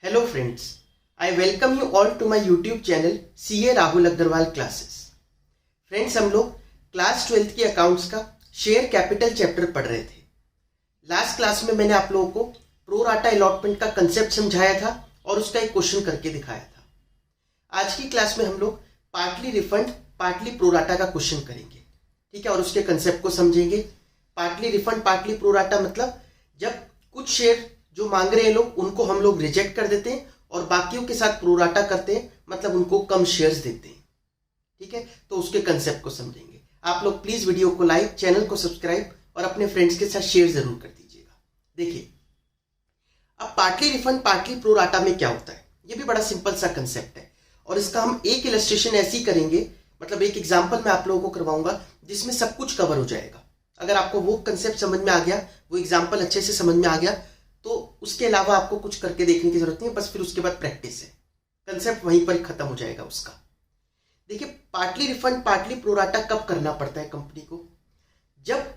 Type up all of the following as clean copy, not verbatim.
Hello friends, I welcome you all to my YouTube channel CA Rahul Agarwal classes. Friends, हम लोग class 12th की accounts का share capital chapter पढ़ रहे थे। लास्ट क्लास में मैंने आप लोगों को प्रो राटा अलॉटमेंट का कंसेप्ट समझाया था और उसका एक क्वेश्चन करके दिखाया था। आज की क्लास में हम लोग partly refund partly pro rata का क्वेश्चन करेंगे, ठीक है, और उसके कंसेप्ट को समझेंगे। Partly refund partly pro rata मतलब जब कुछ शेयर जो मांग रहे हैं लोग उनको हम लोग रिजेक्ट कर देते हैं और बाकियों के साथ प्रोराटा करते हैं, मतलब उनको कम शेयर्स देते हैं, ठीक है। तो उसके कंसेप्ट को समझेंगे। आप लोग प्लीज वीडियो को लाइक, चैनल को सब्सक्राइब और अपने फ्रेंड्स के साथ शेयर जरूर कर दीजिएगा। देखिए, अब पार्टली रिफंड पार्टली प्रोराटा में क्या होता है, ये भी बड़ा सिंपल सा कंसेप्ट है और इसका हम एक इलस्ट्रेशन ऐसी करेंगे, मतलब एक एग्जाम्पल मैं आप लोगों को करवाऊंगा जिसमें सब कुछ कवर हो जाएगा। अगर आपको वो कंसेप्ट समझ में आ गया, वो एग्जाम्पल अच्छे से समझ में आ गया, तो उसके अलावा आपको कुछ करके देखने की जरूरत नहीं है, बस फिर उसके बाद प्रैक्टिस है। कंसेप्ट वहीं पर खत्म हो जाएगा उसका। देखिए, पार्टली रिफंड पार्टली प्रोराटा कब करना पड़ता है कंपनी को? जब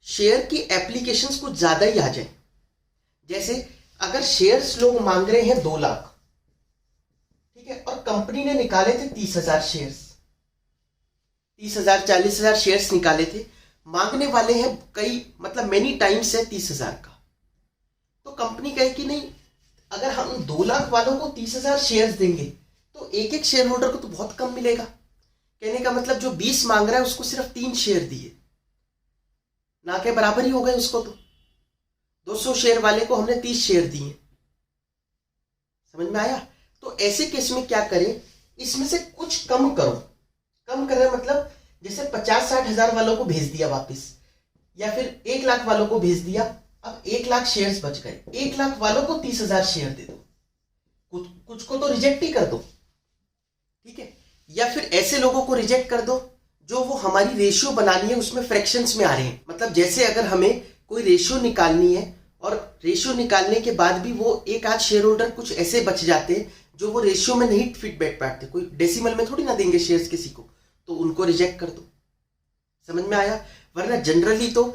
शेयर की एप्लीकेशंस कुछ ज्यादा ही आ जाए। जैसे अगर शेयर्स लोग मांग रहे हैं 2 लाख, ठीक है, और कंपनी ने निकाले थे 30,000 शेयर्स, 30,000 40,000 शेयर्स निकाले थे, मांगने वाले हैं कई, मतलब मेनी टाइम्स है 30,000 का। तो कंपनी कहे कि नहीं, अगर हम 2 लाख वालों को 30,000 शेयर्स देंगे तो एक एक शेयर होल्डर को तो बहुत कम मिलेगा। कहने का मतलब जो 20 मांग रहा है उसको सिर्फ 3 शेयर दिए, ना के बराबर ही हो गए उसको। तो 200 शेयर वाले को हमने 30 शेयर दिए। समझ में आया? तो ऐसे केस में क्या करें, इसमें से कुछ कम करो। कम करना मतलब जैसे 50-60 हजार वालों को भेज दिया वापस, या फिर 1 लाख वालों को भेज दिया। अब 1 लाख शेयर्स बच गए, 1 लाख वालों को 30,000 शेयर दे दो। कुछ को तो रिजेक्ट ही कर दो, ठीक है, या फिर ऐसे लोगों को रिजेक्ट कर दो जो वो हमारी रेशियो बनानी है उसमें फ्रैक्शंस में आ रहे हैं। मतलब जैसे अगर हमें कोई रेशियो निकालनी है और रेशियो निकालने के बाद भी वो एक आध शेयर होल्डर कुछ ऐसे बच जाते हैं जो वो रेशियो में नहीं फिट बैठ पाते, कोई डेसिमल में थोड़ी ना देंगे शेयर्स किसी को, तो उनको रिजेक्ट कर दो। समझ में आया? वरना जनरली तो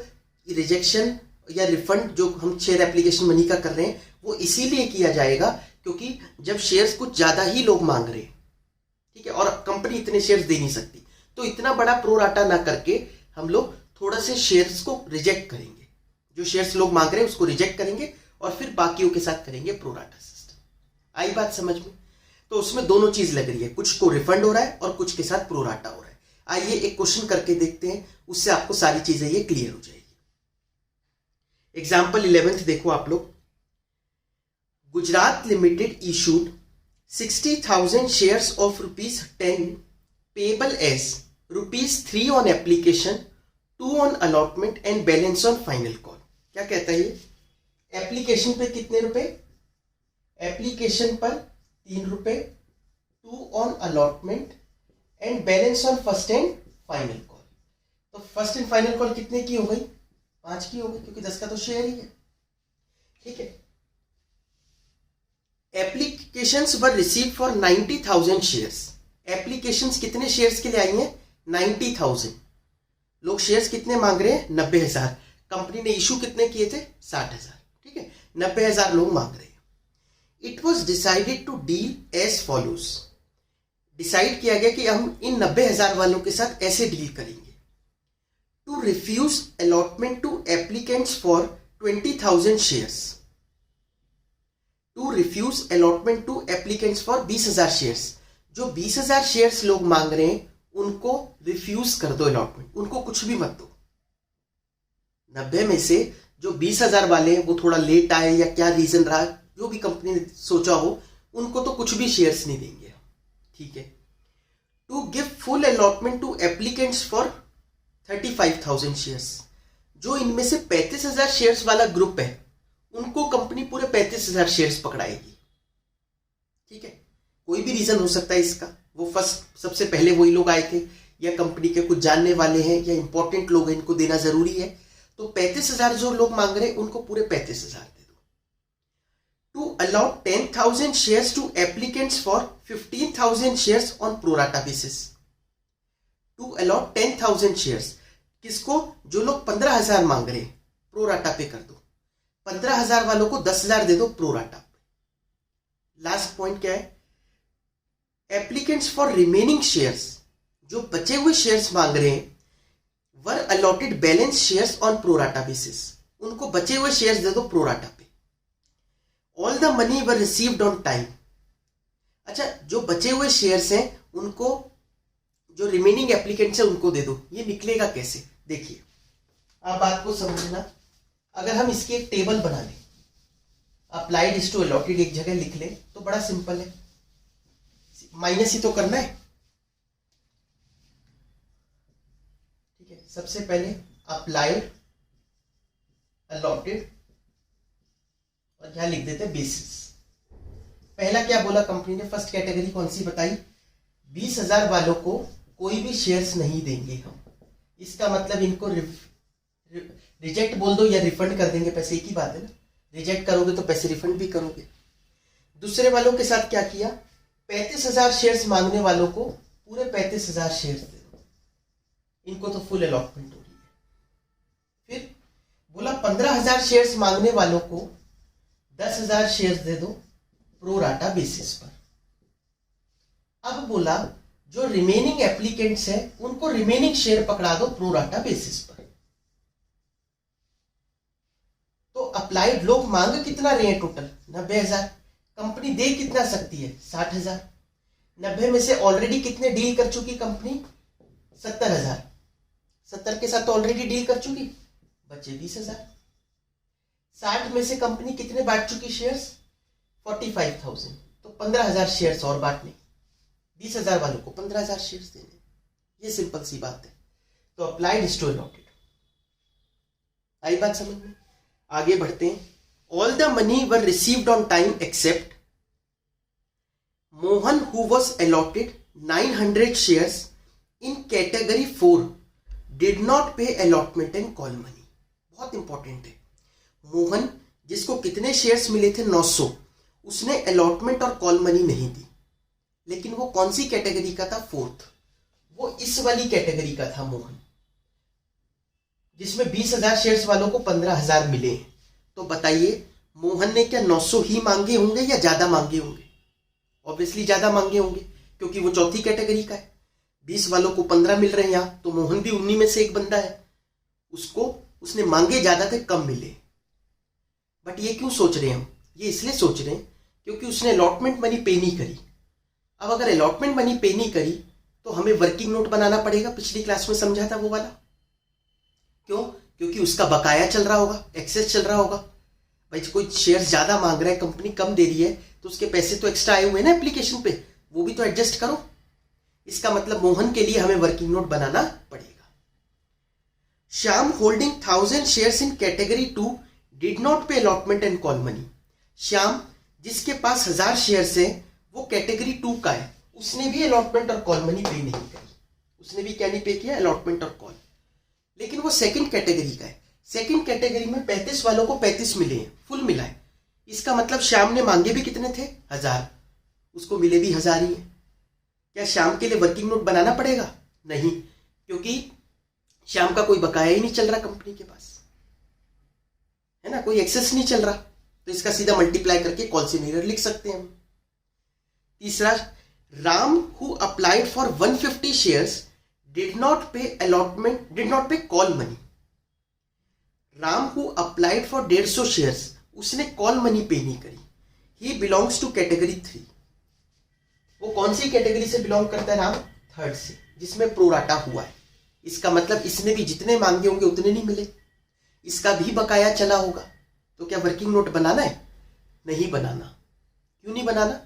रिजेक्शन या रिफंड जो हम शेयर एप्लीकेशन मनी का कर रहे हैं वो इसीलिए किया जाएगा क्योंकि जब शेयर्स कुछ ज्यादा ही लोग मांग रहे हैं, ठीक है, और कंपनी इतने शेयर्स दे नहीं सकती, तो इतना बड़ा प्रोराटा ना करके हम लोग थोड़ा से शेयर्स को रिजेक्ट करेंगे। जो शेयर्स लोग मांग रहे हैं उसको रिजेक्ट करेंगे और फिर बाकियों के साथ करेंगे प्रोराटा सिस्टम। आई बात समझ में? तो उसमें दोनों चीज लग रही है, कुछ को रिफंड हो रहा है और कुछ के साथ प्रोराटा हो रहा है। आइए एक क्वेश्चन करके देखते हैं, उससे आपको सारी चीजें ये क्लियर हो जाएगी। एग्जाम्पल 11th देखो आप लोग। Gujarat limited issued 60,000 shares of ₹10 payable as ₹3 on application, 2 on allotment and balance on final call. क्या कहता है ये? एप्लीकेशन पे कितने रुपए? एप्लीकेशन पर 3 रुपए, 2 on allotment and balance on first and final call. तो फर्स्ट एंड फाइनल कॉल कितने की हो गई? 5 की हो गई, क्योंकि 10 का तो शेयर ही है, ठीक है। Applications were receive for 90,000 shares. Applications कितने शेयर्स के लिए आई हैं? 90,000 लोग शेयर्स कितने मांग रहे हैं? 90,000। कंपनी ने इशू कितने किए थे? 60,000, ठीक है, 90,000 लोग मांग रहे हैं। It was decided to deal as follows. Decide किया गया कि हम इन 90,000 वालों के साथ ऐसे डील करेंगे। To refuse allotment to applicants for 20,000 shares. To refuse allotment to applicants for 20,000 shares. जो 20,000 शेयर्स लोग मांग रहे हैं उनको रिफ्यूज कर दो अलॉटमेंट, उनको कुछ भी मत दो। 90 में से जो 20,000 वाले हैं वो थोड़ा लेट आए या क्या रीजन रहा, जो भी कंपनी ने सोचा हो, उनको तो कुछ भी शेयर्स नहीं देंगे, ठीक है। To give full allotment to applicants for 35,000 shares. जो इनमें से 35,000 शेयर्स वाला ग्रुप है उनको कंपनी पूरे 35,000 शेयर्स पकड़ाएगी, ठीक है। कोई भी रीजन हो सकता है इसका, वो फर्स्ट सबसे पहले वही लोग आए थे या कंपनी के कुछ जानने वाले हैं या इंपॉर्टेंट लोग हैं, इनको देना जरूरी है। तो 35,000 जो लोग मांग रहे हैं उनको पूरे 35,000 दे दो। To allow 10,000 shares to applicants for 15,000 shares on pro rata basis. To allot 10,000 shares, किसको? जो लोग 15,000 मांग रहे हैं प्रोराटा पे कर दो। 15,000 वालों को 10,000 दे दो प्रोराटा पे। लास्ट पॉइंट क्या है, एप्लीकेंट्स फॉर रिमेनिंग शेयर्स, जो बचे हुए शेयर्स मांग रहे हैं, वर allotted balance shares on pro rata basis, उनको बचे हुए शेयर्स दे दो प्रोराटा पे। All the money were received on time. अच्छा, जो बचे हुए शेयर्स हैं उनको, जो रिमेनिंग एप्लीकेंट्स हैं उनको दे दो। ये निकलेगा कैसे, देखिए आप बात को समझना। अगर हम इसकी एक टेबल बना लें, अप्लाइड इज टू अलॉटेड एक जगह लिख लें, तो बड़ा सिंपल है, माइनस ही तो करना है। ठीक है, सबसे पहले अप्लाइड अलॉटेड और यहां लिख देते हैं बेसिस। पहला क्या बोला कंपनी ने, फर्स्ट कैटेगरी कौन सी बताई, 20,000 वालों को कोई भी शेयर्स नहीं देंगे हम। इसका मतलब इनको रिजेक्ट बोल दो या रिफंड कर देंगे पैसे, एक ही बात है ना। रिजेक्ट करोगे तो पैसे रिफंड भी करोगे। दूसरे वालों के साथ क्या किया, 35,000 शेयर्स मांगने वालों को पूरे 35,000 शेयर्स दे दो, इनको तो फुल अलॉटमेंट हो रही है। फिर बोला 15,000 शेयर्स मांगने वालों को 10,000 शेयर्स दे दो प्रो राटा बेसिस पर। अब बोला जो रिमेनिंग एप्लीकेंट्स है उनको रिमेनिंग शेयर पकड़ा दो प्रो राटा बेसिस पर। तो अप्लाइड लोग मांग कितना रहे हैं टोटल, 90,000। कंपनी दे कितना सकती है, 60,000। 90 में से ऑलरेडी कितने डील कर चुकी कंपनी, 70,000। 70 के साथ तो ऑलरेडी डील कर चुकी, बचे 20,000। 60 में से कंपनी कितने बांट चुकी शेयर्स, 45,000। तो 15,000 शेयर्स और बांटने, 20,000 वालों को 15,000 शेयर्स देने। ये सिंपल सी बात है। तो अप्लाइड इज टू अलॉटेड। आई बात समझ में, आगे बढ़ते हैं। All the money were received on time except Mohan who was allotted 900 shares in category 4 did not pay allotment and call money. बहुत इंपॉर्टेंट है। मोहन जिसको कितने शेयर्स मिले थे, 900, उसने अलॉटमेंट और कॉल मनी नहीं दी। लेकिन वो कौन सी कैटेगरी का था, 4th। वो इस वाली कैटेगरी का था मोहन, जिसमें 20,000 शेयर्स वालों को 15,000 मिले। तो बताइए मोहन ने क्या 900 ही मांगे होंगे या ज्यादा मांगे होंगे? ऑब्वियसली ज्यादा मांगे होंगे, क्योंकि वो चौथी कैटेगरी का है। 20 वालों को 15 मिल रहे हैं यहां, तो मोहन भी उन्हीं में से एक बंदा है। उसने मांगे ज्यादा थे, कम मिले। बट ये क्यों सोच रहे हैं हम, ये इसलिए सोच रहे हैं क्योंकि उसने अलॉटमेंट मनी पे नहीं करी। अब अगर अलॉटमेंट मनी पे नहीं करी तो हमें वर्किंग नोट बनाना पड़ेगा। पिछली क्लास में समझा था वो वाला। क्यों? क्योंकि उसका बकाया चल रहा होगा, एक्सेस चल रहा होगा। भाई कोई शेयर ज्यादा मांग रहा है, कंपनी कम दे रही है, तो उसके पैसे तो एक्स्ट्रा आए हुए ना एप्लीकेशन पे, वो भी तो एडजस्ट करो। इसका मतलब मोहन के लिए हमें वर्किंग नोट बनाना पड़ेगा। Shyam holding 1000 shares in category 2 did not pay allotment and call money. Shyam जिसके पास 1000 शेयर्स है, वो कैटेगरी 2 का है, उसने भी अलॉटमेंट और कॉल मनी पे नहीं करी। उसने भी क्या नहीं पे किया, अलॉटमेंट और कॉल। लेकिन वो सेकंड कैटेगरी का है। सेकंड कैटेगरी में 35 वालों को 35 मिले हैं, फुल मिला है। इसका मतलब श्याम ने मांगे भी कितने थे, 1000, उसको मिले भी 1000 ही है। क्या श्याम के लिए वर्किंग नोट बनाना पड़ेगा? नहीं, क्योंकि श्याम का कोई बकाया ही नहीं चल रहा कंपनी के पास, है ना, कोई एक्सेस नहीं चल रहा। तो इसका सीधा मल्टीप्लाई करके कॉल सिनेरियो लिख सकते हैं हम। तीसरा, Ram who applied for 150 shares did not pay allotment, did not pay call money. Ram who applied for 150 shares, उसने कॉल मनी पे नहीं करी। He belongs to category 3। वो कौन सी कैटेगरी से बिलोंग करता है राम? 3rd से, जिसमें प्रोराटा हुआ है। इसका मतलब इसने भी जितने मांगे होंगे उतने नहीं मिले, इसका भी बकाया चला होगा। तो क्या वर्किंग नोट बनाना है? नहीं बनाना। क्यों नहीं बनाना?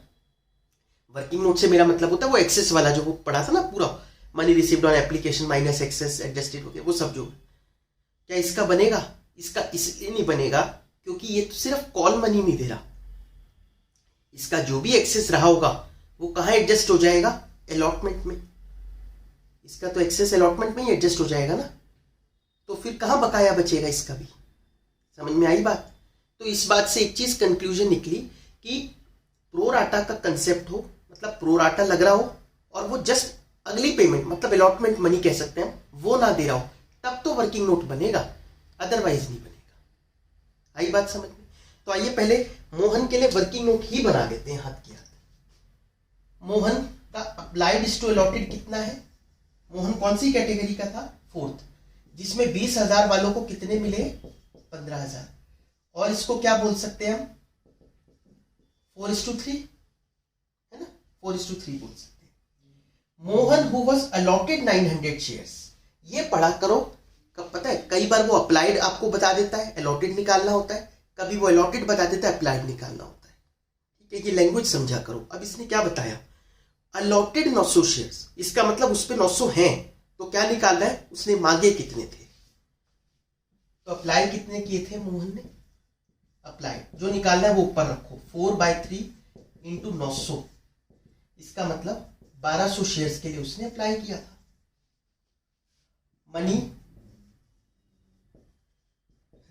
वर्किंग नोट से मेरा मतलब होता है वो एक्सेस वाला, जो वो पढ़ा था ना पूरा, money received on application minus excess adjusted हो गया, वो सब जो। क्या इसका बनेगा? इसका इसलिए नहीं बनेगा क्योंकि ये तो सिर्फ कॉल मनी नहीं दे रहा। इसका जो भी एक्सेस रहा होगा वो कहाँ एडजस्ट हो जाएगा? अलॉटमेंट में। इसका तो एक्सेस अलॉटमेंट में ही एडजस्ट हो जाएगा ना, तो फिर कहाँ बकाया बचेगा इसका भी। समझ में आई बात? तो इस बात से एक चीज कंक्लूजन निकली कि प्रोराटा का कंसेप्ट हो, मतलब प्रोराटा लग रहा हो और वो जस्ट अगली पेमेंट, मतलब अलॉटमेंट मनी कह सकते हैं, वो ना दे रहा हो, तब तो वर्किंग नोट बनेगा, अदरवाइज नहीं बनेगा। आई बात समझ में? तो आइए पहले मोहन के लिए वर्किंग नोट ही बना देते हैं हाथ की हाथ। मोहन का अप्लाइड टू अलॉटेड कितना है? मोहन कौन सी कैटेगरी का था? 4th, जिसमें 20,000 वालों को कितने मिले? 15,000। और इसको क्या बोल सकते हैं हम? 4:3, है ना, 4:3 बोल सकते हैं। Mohan who was allotted 900 shares, ये पढ़ा करो। कब पता है, कई बार वो अप्लाइड आपको बता देता है, अलॉटेड निकालना होता है, कभी वो अलॉटेड बता देता है, अप्लाइड निकालना होता है। ठीक है, ये लैंग्वेज समझा करो। अब इसने क्या बताया? अलॉटेड 900 शेयर्स, इसका मतलब उस पे 900 हैं, तो क्या निकालना है? उसने मांगे कितने थे, तो अप्लाई कितने किए थे मोहन ने? अप्लाई जो निकालना है वो ऊपर रखो, 4/3 इंटू 900, इसका मतलब 1200 शेयर्स के लिए उसने अप्लाई किया था। Money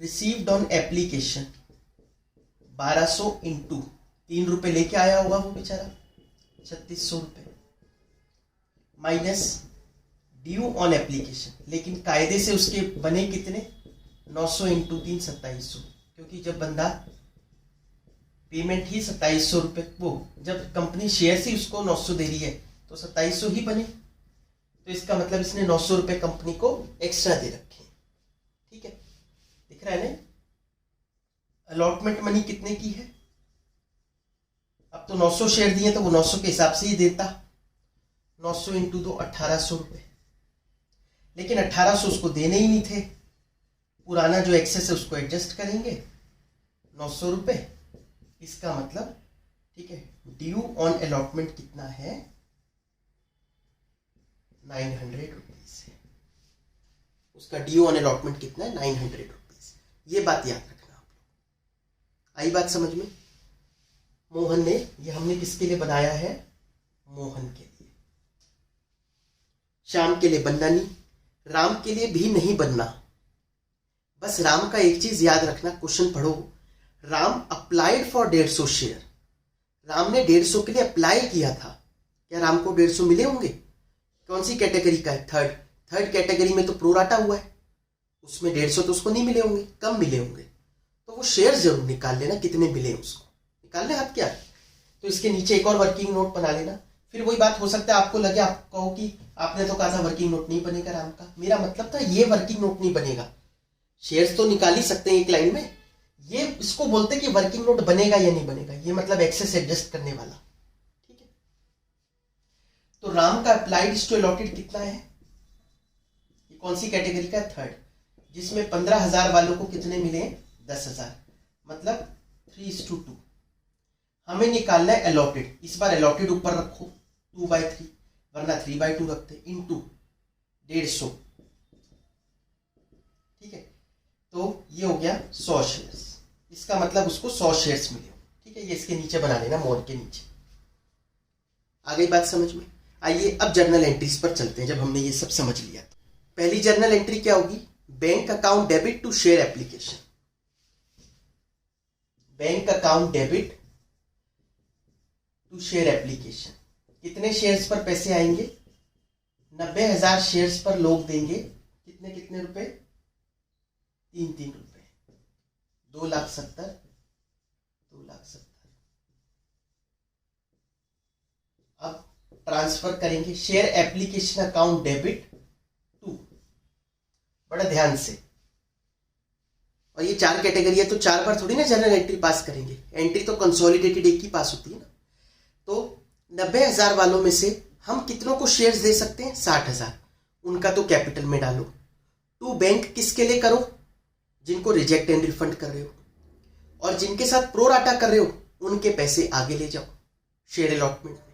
received on application 1200 into 3 रुपए लेके आया होगा वो बेचारा, 3600 रुपए, माइनस ड्यू ऑन एप्लीकेशन, लेकिन कायदे से उसके बने कितने? 900 इंटू 3 2700, क्योंकि जब बंदा पेमेंट ही 2700 रुपए, वो जब कंपनी शेयर से उसको 900 दे रही है तो 2700 ही बने, तो इसका मतलब इसने 900 रुपए कंपनी को एक्स्ट्रा दे रखे। ठीक है, दिख रहा है ना? अलॉटमेंट मनी कितने की है? अब तो 900 शेयर दिए तो वो 900 के हिसाब से ही देता, 900 इंटू 2 1800 रुपए, लेकिन 1800 उसको देने ही नहीं थे, पुराना जो एक्सेस है उसको एडजस्ट करेंगे 900 रुपए, इसका मतलब ठीक है ड्यू ऑन अलॉटमेंट कितना है? 900 रुपीज है। उसका ड्यू ऑन अलॉटमेंट कितना है? 900 रुपीज। ये बात याद रखना आप लोग। आई बात समझ में? मोहन ने, ये हमने किसके लिए बनाया है? मोहन के लिए। श्याम के लिए बनना नहीं, राम के लिए भी नहीं बनना। बस राम का एक चीज याद रखना, क्वेश्चन पढ़ो, Ram applied for 150 share, Ram ने 150 के लिए अप्लाई किया था, क्या राम को 150 मिले होंगे? कौन सी कैटेगरी का है? थर्ड कैटेगरी में तो प्रोराटा हुआ है, उसमें 150 तो उसको नहीं मिले होंगे, कम मिले होंगे, तो वो शेयर जरूर निकाल लेना कितने मिले उसको, निकाल ले हाथ क्या। तो इसके नीचे एक और वर्किंग नोट बना लेना। फिर वही बात हो सकता है आपको लगे, आप कहो कि आपने तो कहा था वर्किंग नोट नहीं बनेगा राम का, मेरा मतलब था ये वर्किंग नोट नहीं बनेगा, शेयर्स तो निकाल ही सकते हैं एक लाइन में, ये इसको बोलते कि वर्किंग नोट बनेगा या नहीं बनेगा, ये मतलब एक्सेस एडजस्ट करने वाला। ठीक है, तो राम का अप्लाइड टू अलॉटेड कितना है? ये कौन सी कैटेगरी का? 3rd, जिसमें 15,000 वालों को कितने मिले? 10,000, मतलब 3:2। हमें निकालना है अलॉटेड, इस बार अलॉटेड ऊपर रखो 2/3, वरना 3/2 रखते, इंटू 150। ठीक है, तो ये हो गया 100 शेयर्स, इसका मतलब उसको 100 शेयर्स मिले। ठीक है, ये इसके नीचे बना लेना, मोर के नीचे। आ गई बात समझ में? आइए अब जर्नल एंट्रीज पर चलते हैं। जब हमने ये सब समझ लिया तो पहली जर्नल एंट्री क्या होगी? Bank account debit to share application. Bank account debit to share application, कितने शेयर्स पर पैसे आएंगे? 90,000 शेयर्स पर लोग देंगे कितने कितने रुपए? 3 रुपए, 2,70,000, 2,70,000। अब ट्रांसफर करेंगे share application account debit to, बड़ा ध्यान से, और ये 4 कैटेगरी है तो 4 बार थोड़ी ना जनरल एंट्री पास करेंगे, एंट्री तो कंसोलिडेटेड एक ही पास होती है ना। तो 90,000 वालों में से हम कितनों को शेयर्स दे सकते हैं? 60,000, उनका तो कैपिटल में डालो। टू बैंक किसके लिए करो? जिनको रिजेक्ट एंड रिफंड कर रहे हो, और जिनके साथ प्रो राटा कर रहे हो उनके पैसे आगे ले जाओ शेयर अलॉटमेंट में,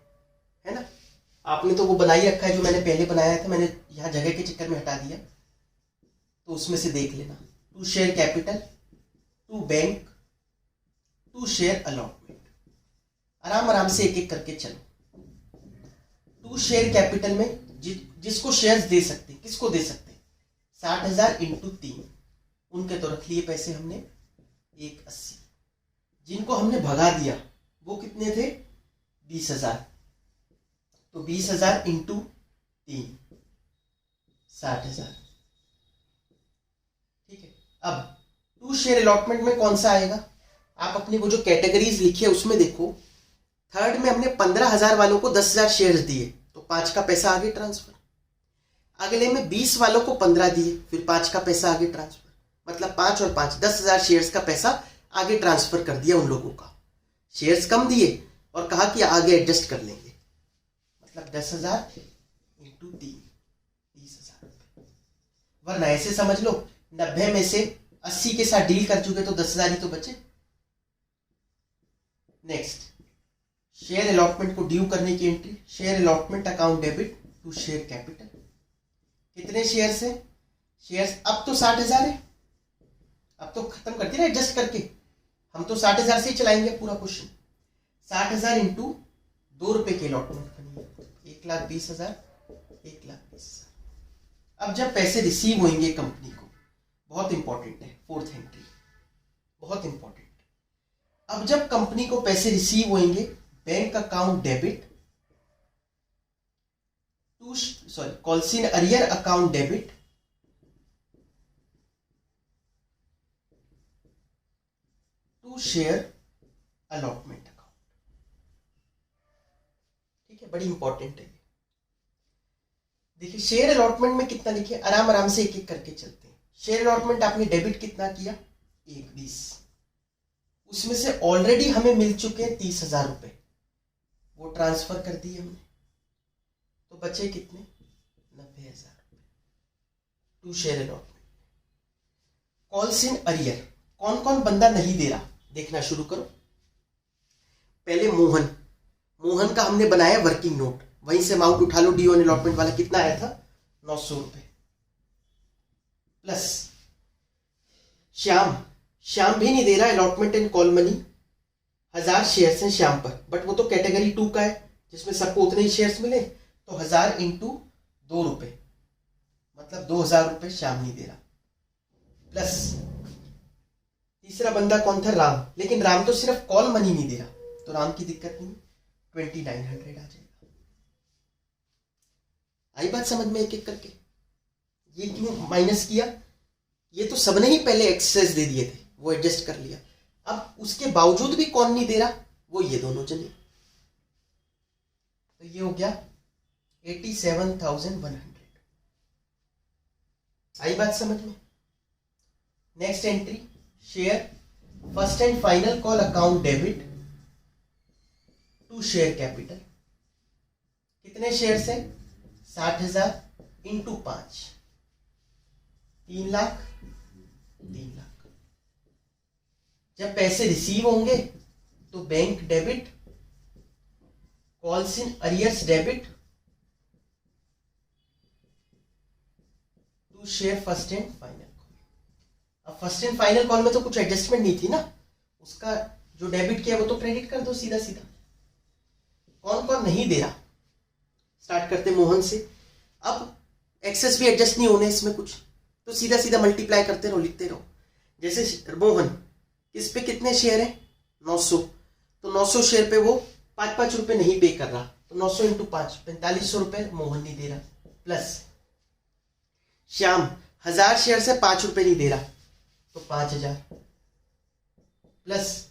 है ना। आपने तो वो बना ही रखा है जो मैंने पहले बनाया था, मैंने यहाँ जगह के चक्कर में हटा दिया, तो उसमें से देख लेना। To share capital, to bank, to share allotment, आराम आराम से एक एक करके चलो। टू शेयर कैपिटल में जिसको शेयर्स दे सकते, किसको दे सकते? 60,000 इंटू 3, उनके तो रख लिए पैसे हमने 180। जिनको हमने भगा दिया वो कितने थे? 20,000, तो 20,000 इंटू 3, 60,000। ठीक है, अब टू शेयर अलॉटमेंट में कौन सा आएगा? आप अपने वो जो कैटेगरीज लिखी है उसमें देखो, थर्ड में हमने 15,000 वालों को 10,000 शेयर्स दिए तो 5 का पैसा आगे ट्रांसफर। अगले में 20 वालों को 15 दिए, फिर 5 का पैसा आगे ट्रांसफर। मतलब 5 और 5 10,000 शेयर्स का पैसा आगे ट्रांसफर कर दिया उन लोगों का। शेयर्स कम दिए और कहा कि आगे एडजस्ट कर लेंगे। मतलब 10,000 इंटू 30,000 रुपए। वरना ऐसे समझ लो 90 में से 80 के साथ डील कर चुके तो 10,000 ही तो बचे। नेक्स्ट, शेयर अलॉटमेंट को ड्यू करने की entry. Share allotment account debit to share capital. कितने शेयर्स हैं? शेयर्स अब तो 60,000 है, अब तो खत्म कर दिया एडजस्ट करके। हम तो 60,000 से ही चलाएंगे पूरा क्वेश्चन। 60,000 इंटू 2 रुपए की अलॉटमेंट करनी है, 1,20,000, 1,20,000। अब जब पैसे रिसीव होंगे कंपनी को, बहुत इंपॉर्टेंट है, फोर्थ एंट्री बहुत इंपॉर्टेंट। अब जब कंपनी को पैसे रिसीव होंगे, bank account debit to calls in arrear account debit to share allotment account. ठीक है, बड़ी इंपॉर्टेंट है ये। देखिए शेयर अलॉटमेंट में कितना लिखे, आराम आराम से एक एक करके चलते हैं। शेयर अलॉटमेंट आपने डेबिट कितना किया? 1,20। उसमें से ऑलरेडी हमें मिल चुके हैं 30,000 रुपए, वो ट्रांसफर कर दिए हमने, तो बचे कितने? 90,000 रुपए to share allotment. Calls in arrear, कौन कौन बंदा नहीं दे रहा देखना शुरू करो। पहले मोहन का हमने बनाया वर्किंग नोट, वहीं से अमाउंट उठा लो। डी ऑन अलॉटमेंट वाला कितना आया था? 900 रुपए। प्लस श्याम भी नहीं दे रहा allotment and call money. 1,000 shares हैं श्याम पर, बट वो तो कैटेगरी 2 का है जिसमें सबको उतने ही शेयर्स मिले, तो 1,000 इंटू 2 रुपए, मतलब 2,000 रुपए श्याम नहीं दे रहा। प्लस तीसरा बंदा कौन था? राम, लेकिन राम तो सिर्फ कॉल मनी नहीं दे रहा, तो राम की दिक्कत नहीं, 2,900 आ जाएगा। आई बात समझ में एक एक करके? ये क्यों माइनस किया? ये तो सबने ही पहले एक्सेस दे दिए थे, वो एडजस्ट कर लिया। अब उसके बावजूद भी कौन नहीं दे रहा? वो ये दोनों जने। तो ये हो गया 87,100। आई बात समझ में? Next entry, share first and final call account debit to share capital. कितने शेयर्स हैं? 60,000 इंटू 5, 3 लाख। जब पैसे रिसीव होंगे तो bank debit, calls in arrears debit to share first and final call. अब फर्स्ट एंड फाइनल कॉल में तो कुछ एडजस्टमेंट नहीं थी ना, उसका जो डेबिट किया वो तो क्रेडिट कर दो सीधा सीधा। कौन कौन नहीं दे रहा? स्टार्ट करते मोहन से। अब एक्सेस भी एडजस्ट नहीं होने इसमें कुछ, तो सीधा सीधा मल्टीप्लाई करते रहो, लिखते रहो। जैसे मोहन, इस पे कितने शेयर है? 900, तो 900 शेयर पे वो 5-5 रुपए नहीं पे कर रहा, तो 900 इंटू 5, 4500 रुपए मोहन नहीं दे रहा। प्लस श्याम 1,000 शेयर से 5 रुपए नहीं दे रहा, तो 5,000। प्लस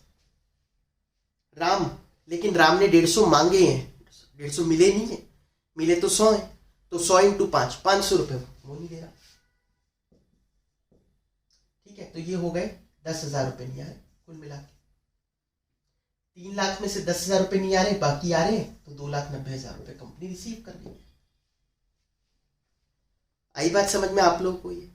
राम, लेकिन राम ने 150 मांगे हैं, 150 मिले नहीं है, मिले तो 100 है, तो 100 इंटू 5, 500 रुपए वो नहीं दे रहा। ठीक है, तो ये हो गए 10,000 रुपए नहीं आ रहे कुल मिला के। 3 लाख में से 10,000 रुपए नहीं आ रहे, बाकी आ रहे हैं, तो 2,90,000 रुपए कंपनी रिसीव कर रही है। आई बात समझ में आप लोगों को ये?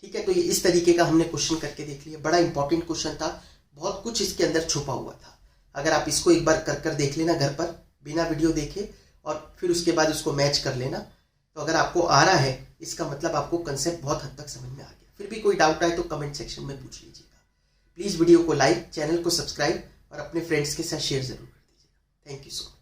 ठीक है, तो ये इस तरीके का हमने क्वेश्चन करके देख लिया। बड़ा इंपॉर्टेंट क्वेश्चन था, बहुत कुछ इसके अंदर छुपा हुआ था। अगर आप इसको एक बार कर देख लेना घर पर बिना वीडियो देखे, और फिर उसके बाद उसको मैच कर लेना, तो अगर आपको आ रहा है इसका मतलब आपको कंसेप्ट बहुत हद तक समझ में आ गया। फिर भी कोई डाउट आए तो कमेंट सेक्शन में पूछ लीजिएगा। प्लीज़ वीडियो को लाइक, चैनल को सब्सक्राइब और अपने फ्रेंड्स के साथ शेयर जरूर कर दीजिएगा। Thank you so much.